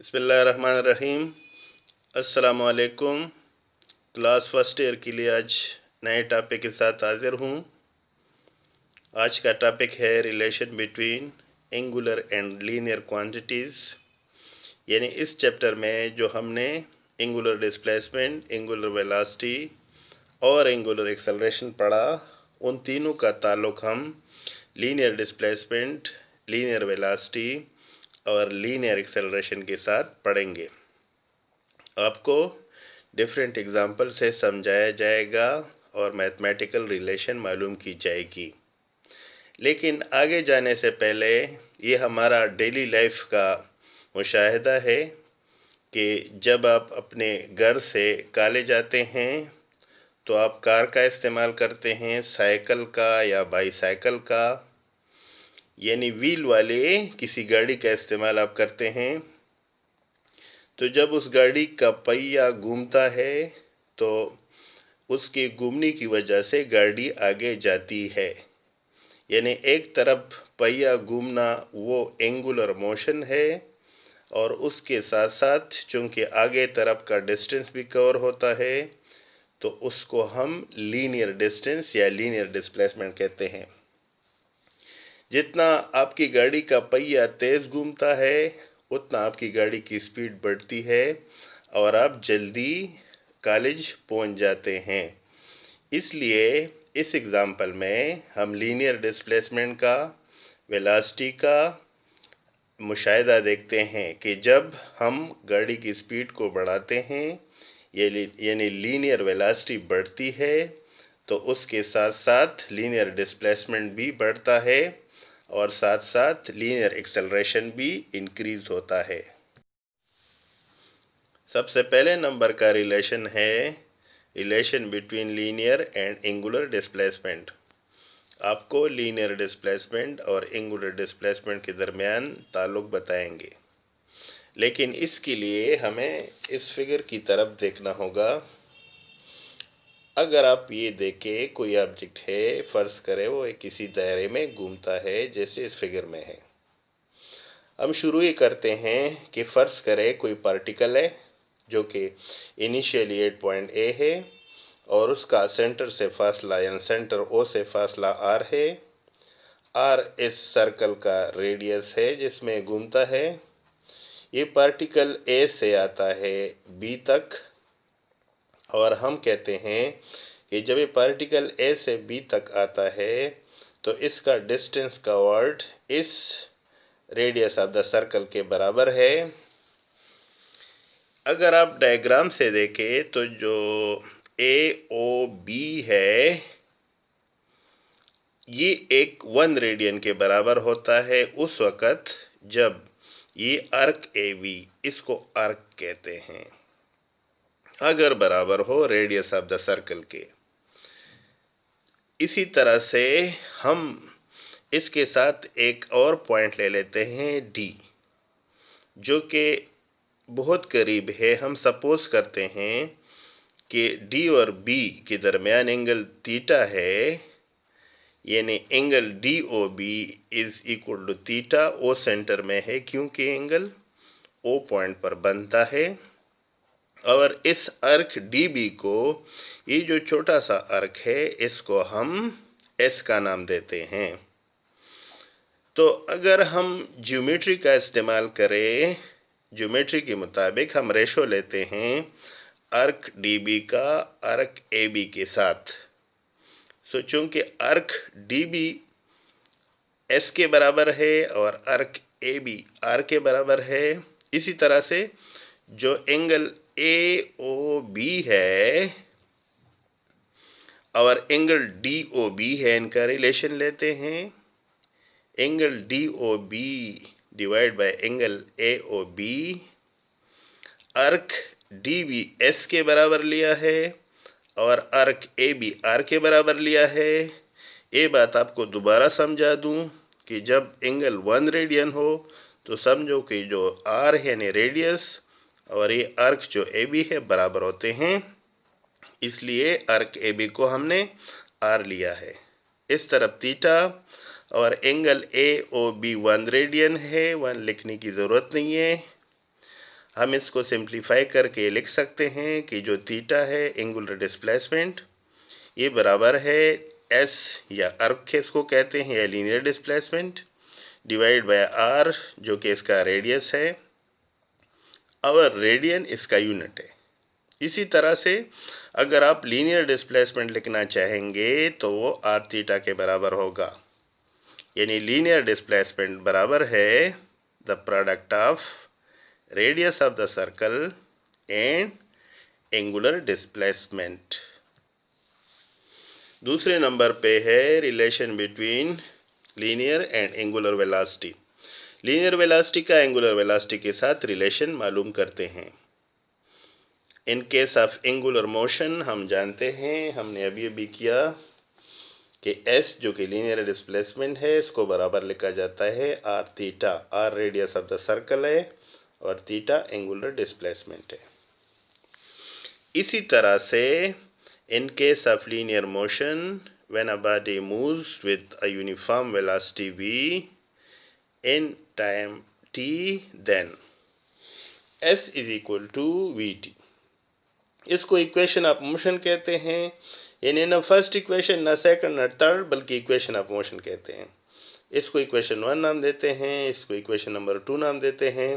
बिस्मिल्लाहिर्रहमानिर्रहीम। अस्सलामुअलैकुम। Class first year के लिए आज नए टॉपिक के साथ हाजिर हूँ। आज का टॉपिक है relation between angular and linear quantities. यानी इस चैप्टर में जो हमने एंगुलर डिस्प्लेसमेंट, एंगुलर वेलोसिटी और एंगुलर एक्सेलरेशन पढ़ा, उन तीनों का ताल्लुक हम लीनियर डिस्प्लेसमेंट, लीनियर वेलोसिटी और लीनियर एक्सेलरेशन के साथ पढ़ेंगे। आपको डिफरेंट एग्जाम्पल से समझाया जाएगा और मैथमेटिकल रिलेशन मालूम की जाएगी। लेकिन आगे जाने से पहले ये हमारा डेली लाइफ का मुशाहिदा है कि जब आप अपने घर से कॉलेज जाते हैं तो आप कार का इस्तेमाल करते हैं, साइकिल का या बाईसाइकिल का, यानी व्हील वाले किसी गाड़ी का इस्तेमाल आप करते हैं। तो जब उस गाड़ी का पहिया घूमता है तो उसके घूमने की वजह से गाड़ी आगे जाती है। यानी एक तरफ पहिया घूमना वो एंगुलर मोशन है और उसके साथ साथ चूंकि आगे तरफ का डिस्टेंस भी कवर होता है तो उसको हम लीनियर डिस्टेंस या लीनियर डिस्प्लेसमेंट कहते हैं। जितना आपकी गाड़ी का पहिया तेज़ घूमता है उतना आपकी गाड़ी की स्पीड बढ़ती है और आप जल्दी कॉलेज पहुंच जाते हैं। इसलिए इस एग्जाम्पल में हम लीनियर डिस्प्लेसमेंट का, वेलोसिटी का मुशाहिदा देखते हैं कि जब हम गाड़ी की स्पीड को बढ़ाते हैं यानी लीनियर वेलोसिटी बढ़ती है तो उसके साथ साथ लीनियर डिस्प्लेसमेंट भी बढ़ता है और साथ साथ लीनियर एक्सेलरेशन भी इंक्रीज होता है। सबसे पहले नंबर का रिलेशन है relation between linear and angular displacement. आपको लीनियर डिस्प्लेसमेंट और एंगुलर डिस्प्लेसमेंट के दरमियान ताल्लुक बताएंगे, लेकिन इसके लिए हमें इस फिगर की तरफ देखना होगा। अगर आप ये देखें कोई ऑब्जेक्ट है, फर्ज करें वो किसी दायरे में घूमता है जैसे इस फिगर में है। हम शुरू ही करते हैं कि फ़र्ज़ करें कोई पार्टिकल है जो कि इनिशियली 8 पॉइंट ए है और उसका सेंटर से फासला यानी सेंटर ओ से फासला आर है। आर इस सर्कल का रेडियस है जिसमें घूमता है। ये पार्टिकल ए से आता है बी तक और हम कहते हैं कि जब ये पार्टिकल ए से बी तक आता है तो इसका डिस्टेंस कवर्ड इस रेडियस ऑफ द सर्कल के बराबर है। अगर आप डायग्राम से देखें तो जो ए ओ बी है ये एक 1 रेडियन के बराबर होता है उस वक़्त जब ये आर्क ए बी, इसको आर्क कहते हैं, अगर बराबर हो रेडियस ऑफ द सर्कल के। इसी तरह से हम इसके साथ एक और पॉइंट ले लेते हैं डी, जो कि बहुत करीब है। हम सपोज करते हैं कि डी और बी के दरमियान एंगल थीटा है, यानी angle D O B is equal to theta. O centre में है क्योंकि एंगल ओ पॉइंट पर बनता है और इस अर्क डी बी को, ये जो छोटा सा अर्क है इसको हम एस का नाम देते हैं। तो अगर हम ज्योमेट्री का इस्तेमाल करें, ज्योमेट्री के मुताबिक हम रेशो लेते हैं अर्क डी बी का अर्क ए बी के साथ। सो चूंकि अर्क डी बी एस के बराबर है और अर्क ए बी आर के बराबर है, इसी तरह से जो एंगल ए ओ बी है और एंगल डी ओ बी है, इनका रिलेशन लेते हैं। Angle D O B divide by angle A O B, arc D B S के बराबर लिया है और अर्क ए बी आर के बराबर लिया है। ये बात आपको दोबारा समझा दूं कि जब एंगल 1 रेडियन हो तो समझो कि जो आर है यानी रेडियस और ये अर्क जो ए बी है बराबर होते हैं, इसलिए अर्क ए बी को हमने आर लिया है। इस तरफ थीटा और angle A O B 1 radian है, 1 लिखने की ज़रूरत नहीं है। हम इसको सिंप्लीफाई करके लिख सकते हैं कि जो थीटा है एंगुलर डिस्प्लेसमेंट, ये बराबर है एस या अर्क इसको कहते हैं या linear displacement divide by r जो कि इसका रेडियस है और रेडियन इसका यूनिट है। इसी तरह से अगर आप लीनियर डिस्प्लेसमेंट लिखना चाहेंगे तो वो आर थीटा के बराबर होगा, यानी लीनियर डिस्प्लेसमेंट बराबर है the product of radius of the circle and angular displacement. दूसरे नंबर पे है relation between linear and angular velocity. Linear velocity का एंगुलर वेलोसिटी के साथ रिलेशन मालूम करते हैं। इन केस ऑफ एंगुलर मोशन हम जानते हैं, हमने अभी किया कि s जो कि लीनियर डिस्प्लेसमेंट है इसको बराबर लिखा जाता है r theta. R radius of the circle है और थीटा एंगुलर डिस्प्लेसमेंट है। इसी तरह से in case of linear motion when a body moves with a uniform velocity v in time t, then s is equal to vt। इसको equation of motion कहते हैं, यानी ना फर्स्ट इक्वेशन ना सेकंड ना थर्ड बल्कि इक्वेशन ऑफ मोशन कहते हैं। इसको इक्वेशन 1 नाम देते हैं, इसको इक्वेशन नंबर 2 नाम देते हैं।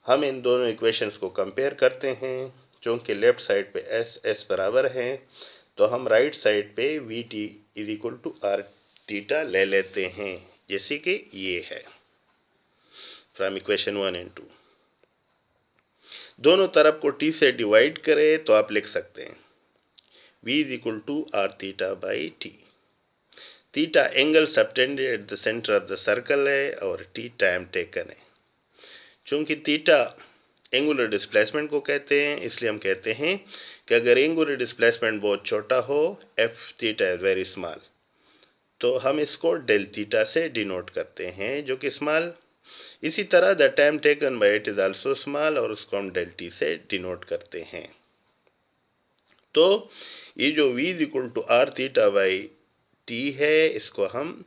हम इन दोनों इक्वेशंस को कंपेयर करते हैं। चूँकि लेफ्ट साइड पे एस बराबर है तो हम राइट साइड पे v t is equal to r theta ले लेते हैं, जैसे कि ये है फ्रॉम इक्वेशन 1 एंड 2। दोनों तरफ को टी से डिवाइड करें तो आप लिख सकते हैं v is equal to r theta by t. Theta angle subtended at the centre of the circle है और टी टाइम टेकन है। चूंकि थीटा एंगुलर डिस्प्लेसमेंट को कहते हैं इसलिए हम कहते हैं कि अगर एंगुलर डिस्प्लेसमेंट बहुत छोटा हो, F theta is very small, तो हम इसको डेल थीटा से डिनोट करते हैं जो कि स्मॉल। इसी तरह the time taken by it is also small और उसको हम डेल टी से डिनोट करते हैं। तो ये जो v is equal to r theta by t है इसको हम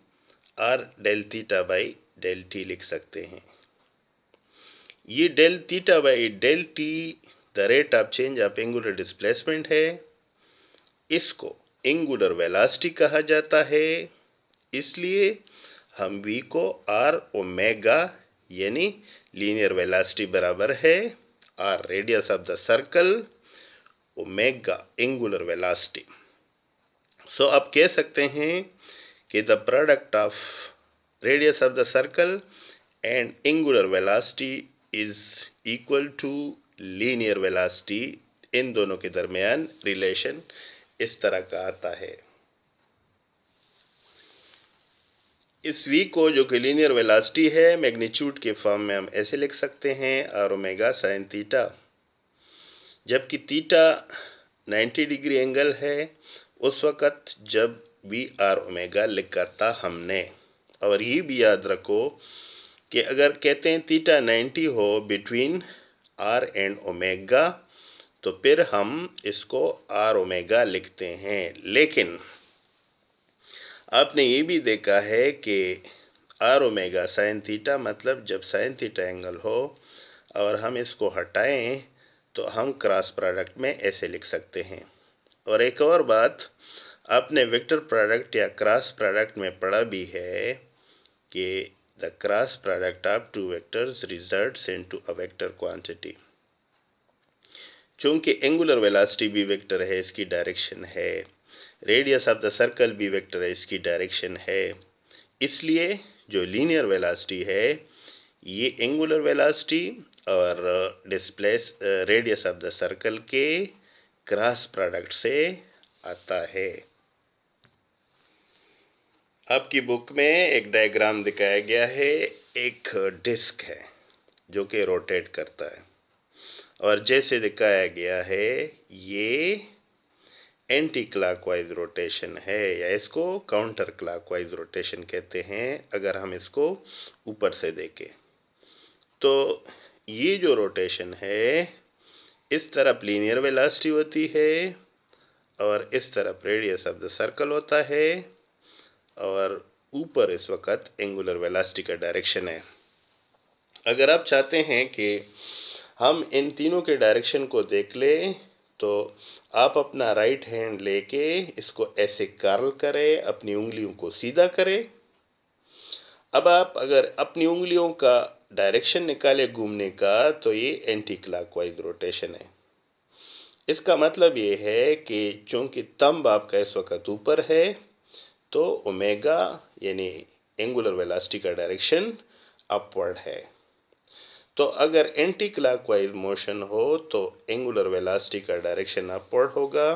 r del theta by del t लिख सकते हैं। ये del theta by del t the rate of change of angular displacement है। इसको एंगुलर वेलोसिटी कहा जाता है, इसलिए हम v को आर ओमेगा यानी लीनियर वेलोसिटी बराबर है R radius of the circle omega angular velocity. So आप कह सकते हैं कि the product of radius of the circle and angular velocity is equal to linear velocity. इन दोनों के दरमियान रिलेशन इस तरह का आता है। इस v को जो कि लीनियर वेलोसिटी है मैग्नीट्यूड के फॉर्म में हम ऐसे लिख सकते हैं आर ओमेगा साइन थीटा। जबकि थीटा 90 डिग्री एंगल है उस वक़्त जब वी आर ओमेगा लिखा था हमने। और ये भी याद रखो कि अगर कहते हैं थीटा 90 हो बिटवीन आर एंड ओमेगा तो फिर हम इसको आर ओमेगा लिखते हैं। लेकिन आपने ये भी देखा है कि आर ओमेगा साइन थीटा मतलब जब साइन थीटा एंगल हो और हम इसको हटाएं तो हम क्रॉस प्रोडक्ट में ऐसे लिख सकते हैं। और एक और बात आपने वेक्टर प्रोडक्ट या क्रॉस प्रोडक्ट में पढ़ा भी है कि the cross product of two vectors results into a vector quantity. चूंकि एंगुलर वेलोसिटी भी वेक्टर है, इसकी डायरेक्शन है, रेडियस ऑफ द सर्कल भी वेक्टर है, इसकी डायरेक्शन है, इसलिए जो लीनियर वेलोसिटी है ये एंगुलर वेलोसिटी और रेडियस ऑफ द सर्कल के क्रॉस प्रोडक्ट से आता है। आपकी बुक में एक डायग्राम दिखाया गया है। एक डिस्क है जो कि रोटेट करता है और जैसे दिखाया गया है ये एंटी क्लॉकवाइज रोटेशन है या इसको काउंटर क्लॉकवाइज रोटेशन कहते हैं अगर हम इसको ऊपर से देखें। तो ये जो रोटेशन है इस तरफ लीनियर वेलोसिटी होती है और इस तरफ रेडियस ऑफ द सर्कल होता है और ऊपर इस वक्त एंगुलर वेलोसिटी का डायरेक्शन है। अगर आप चाहते हैं कि हम इन तीनों के डायरेक्शन को देख लें तो आप अपना राइट हैंड लेके इसको ऐसे कर्ल करें, अपनी उंगलियों को सीधा करें। अब आप अगर अपनी उंगलियों का डायरेक्शन निकाले घूमने का तो ये एंटी क्लॉकवाइज रोटेशन है। इसका मतलब ये है कि चूंकि थंब आपका इस वक्त ऊपर है तो ओमेगा यानी एंगुलर वेलोसिटी का डायरेक्शन अपवर्ड है। तो अगर एंटी क्लॉकवाइज मोशन हो तो एंगुलर वेलोसिटी का डायरेक्शन अपवर्ड होगा,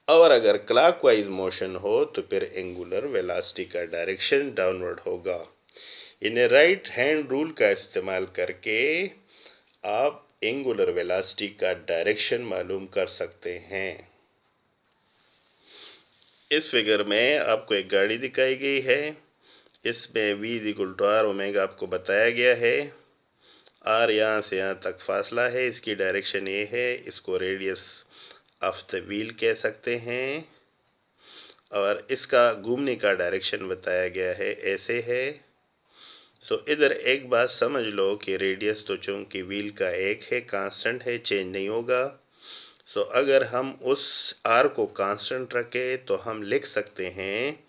और अगर क्लॉकवाइज मोशन हो तो फिर एंगुलर वेलोसिटी का डायरेक्शन डाउनवर्ड होगा। इन्हें राइट हैंड रूल का इस्तेमाल करके आप एंगुलर वेलोसिटी का डायरेक्शन मालूम कर सकते हैं। इस फिगर में आपको एक गाड़ी दिखाई गई है। इसमें v = r ओमेगा आपको बताया गया है। r यहाँ से यहाँ तक फासला है, इसकी डायरेक्शन ये है, इसको रेडियस ऑफ द व्हील कह सकते हैं, और इसका घूमने का डायरेक्शन बताया गया है, ऐसे है। सो इधर एक बात समझ लो कि रेडियस तो चूंकि व्हील का एक है, कांस्टेंट है, चेंज नहीं होगा। सो अगर हम उस r को कांस्टेंट रखें तो हम लिख सकते हैं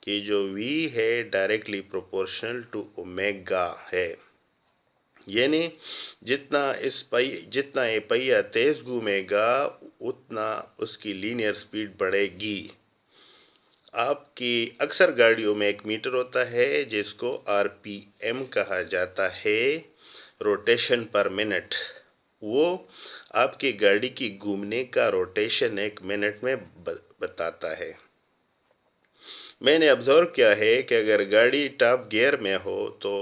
कि जो v है डायरेक्टली प्रोपोर्शनल टू ओमेगा है, यानी जितना ये पहिया तेज घूमेगा उतना उसकी लीनियर स्पीड बढ़ेगी। आपकी अक्सर गाड़ियों में एक मीटर होता है जिसको आरपीएम कहा जाता है, रोटेशन पर मिनट। वो आपकी गाड़ी की घूमने का रोटेशन एक मिनट में बताता है। मैंने ऑब्जर्व किया है कि अगर गाड़ी टॉप गियर में हो तो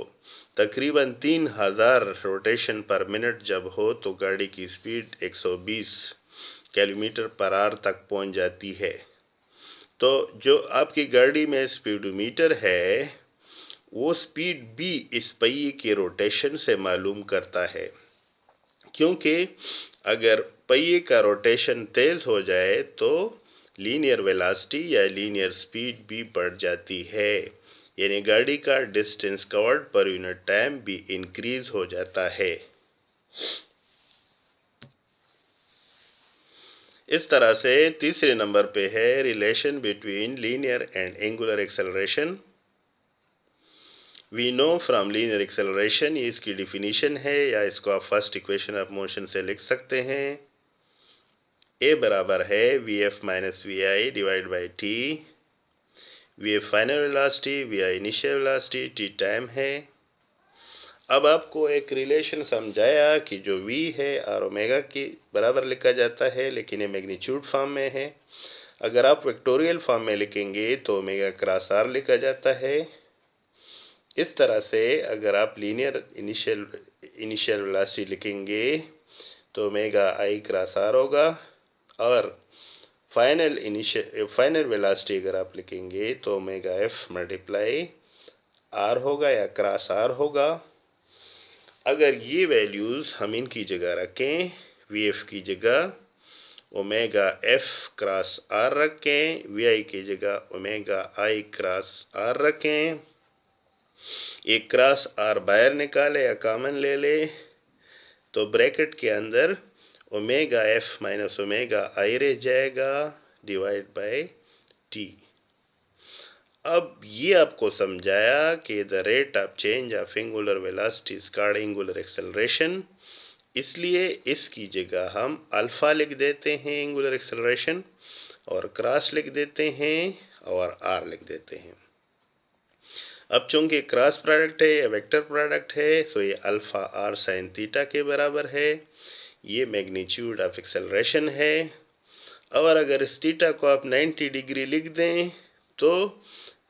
तकरीबन 3000 रोटेशन पर मिनट जब हो तो गाड़ी की स्पीड 120 किलोमीटर/आवर तक पहुंच जाती है। तो जो आपकी गाड़ी में स्पीडोमीटर है वो स्पीड भी इस पहिए के रोटेशन से मालूम करता है, क्योंकि अगर पहिए का रोटेशन तेज हो जाए तो लीनियर वेलोसिटी या लीनियर स्पीड भी बढ़ जाती है, यानी गाड़ी का distance covered per unit time भी इंक्रीज हो जाता है। इस तरह से तीसरे नंबर पे है relation between linear and angular acceleration. We know from linear acceleration, ये इसकी डिफिनीशन है, या इसको आप फर्स्ट इक्वेशन ऑफ मोशन से लिख सकते हैं। ए बराबर है vf minus vi divide by T. vf final velocity, vi initial velocity, t time है। अब आपको एक रिलेशन समझाया कि जो v है r ओमेगा के बराबर लिखा जाता है, लेकिन ये मैग्नीट्यूड फॉर्म में है। अगर आप वेक्टोरियल फॉर्म में लिखेंगे तो ओमेगा क्रॉस r लिखा जाता है। इस तरह से अगर आप लीनियर इनिशियल वेलोसिटी लिखेंगे तो ओमेगा i क्रॉस r होगा, और फाइनल वेलोसिटी अगर आप लिखेंगे तो ओमेगा f मल्टीप्लाई r होगा या क्रॉस r होगा। अगर ये वैल्यूज़ हम इनकी जगह रखें, vf की जगह ओमेगा f क्रॉस r रखें, vi की जगह ओमेगा i क्रॉस r रखें, एक क्रॉस r बाहर निकाले या कॉमन ले ले तो ब्रैकेट के अंदर omega f minus omega i रह जाएगा डिवाइड बाय टी। अब ये आपको समझाया कि the rate of change of angular velocity is called angular acceleration, इसलिए इसकी जगह हम अल्फा लिख देते हैं एंगुलर एक्सेलरेशन, और क्रॉस लिख देते हैं और आर लिख देते हैं। अब चूंकि क्रॉस प्रोडक्ट है या वेक्टर प्रोडक्ट है तो ये अल्फा आर साइन थीटा के बराबर है, ये मैग्नीट्यूड ऑफ एक्सेलरेशन है। और अगर इस थीटा को आप 90 डिग्री लिख दें तो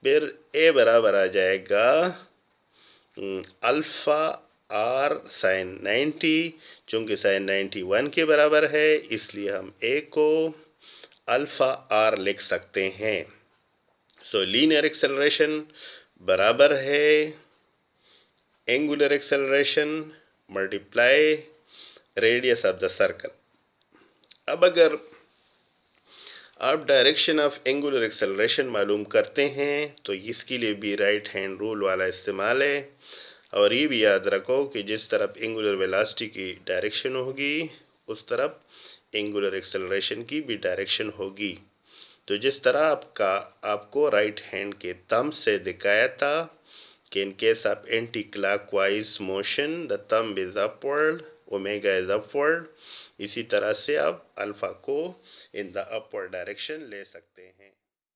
फिर ए बराबर आ जाएगा अल्फा आर साइन 90, चूंकि साइन 90 1 के बराबर है इसलिए हम ए को अल्फा आर लिख सकते हैं। सो लीनियर एक्सेलरेशन बराबर है angular acceleration multiply radius of the circle. अब अगर आप डायरेक्शन ऑफ एंगुलर एक्सेलरेशन मालूम करते हैं तो इसके लिए भी राइट हैंड रूल वाला इस्तेमाल है, और ये भी याद रखो कि जिस तरफ एंगुलर वेलोसिटी की डायरेक्शन होगी उस तरफ एंगुलर एक्सेलरेशन की भी डायरेक्शन होगी। तो जिस तरह आपको राइट हैंड के थंब से दिखाया था कि इन case of anti clockwise motion the thumb is upward, omega is upward, इसी तरह से आप अल्फा को इन द अपवर्ड डायरेक्शन ले सकते हैं।